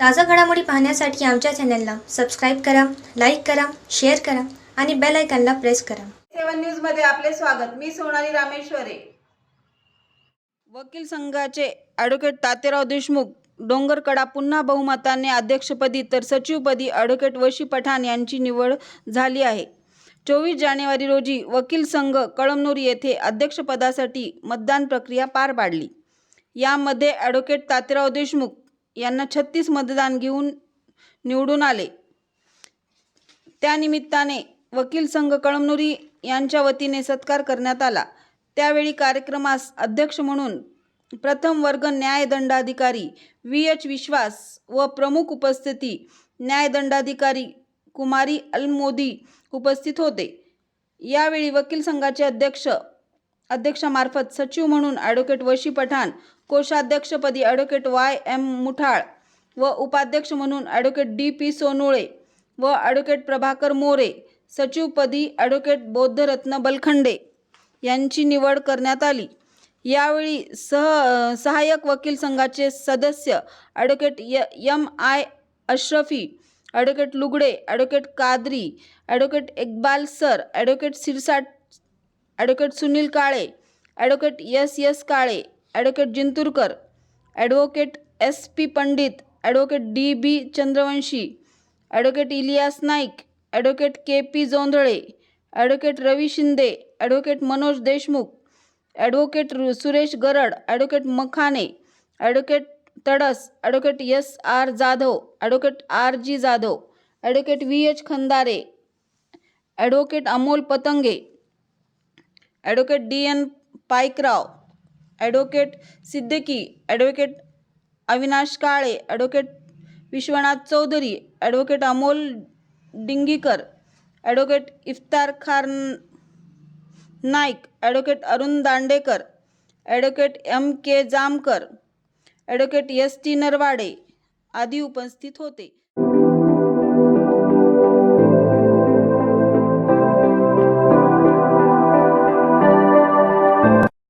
ताज़ा घडामोडी पाहण्यासाठी आमच्या चॅनलला सबस्क्राईब करा, लाईक करा, शेअर करा आणि बेल आयकॉनला प्रेस करा। 7 न्यूज मध्ये आपले स्वागत। मी सोनाली रामेश्वरे। वकील संघाचे ॲडव्होकेट तातेराव देशमुख डोंगरकडा पुन्हा बहुमताने अध्यक्षपदी तर सचिवपदी ॲडव्होकेट वशी पठाण यांची निवड झाली आहे। 24 जानेवारी रोजी वकील संघ कळमनुरी येथे अध्यक्षपदासाठी मतदान प्रक्रिया पार पाडली। यामध्ये ॲडव्होकेट तातेराव देशमुख यांना 36 मतदान घेऊन निवडून आले। त्यानिमित्ताने वकील संघ कळमनुरी यांच्या वतीने सत्कार करण्यात आला। त्यावेळी कार्यक्रमास अध्यक्ष म्हणून प्रथम वर्ग न्यायदंडाधिकारी VH विश्वास व प्रमुख उपस्थिती न्यायदंडाधिकारी कुमारी अलमोदी उपस्थित होते। यावेळी वकील संघाचे अध्यक्षामार्फत सचिव म्हणून ॲडव्होकेट वशी पठाण, कोषाध्यक्षपदी ॲडव्होकेट YM मुठाळ व उपाध्यक्ष म्हणून ॲडव्होकेट DP सोनोळे व ॲडव्होकेट प्रभाकर मोरे, सचिवपदी ॲडव्होकेट बौद्धरत्न बलखंडे यांची निवड करण्यात आली। यावेळी सहाय्यक वकील संघाचे सदस्य advocate MI Ashrafi, advocate Lugade, advocate Qadri, advocate Iqbal sir, advocate Sirsat, advocate Sunil Kale, advocate SS Kale, advocate Jinturkar, advocate SP Pandit, advocate DB Chandravanshi, advocate Ilyas Naik, advocate KP Jondhale, advocate Ravi Shinde, advocate Manoj Deshmukh, advocate Suresh Garad, advocate Makhane, advocate Tadas, advocate SR Jadhav, advocate RG Jadhav, advocate VH Khandare, advocate Amol Patange, advocate DN Paikrao, advocate Siddiqui, advocate Avinash Kale, advocate Vishwanath Chaudhari, advocate Amol Dingikar, advocate Iftar Khan Naik, advocate Arun Dandekar, advocate MK Jamkar, advocate ST Narwade आदी उपस्थित होते।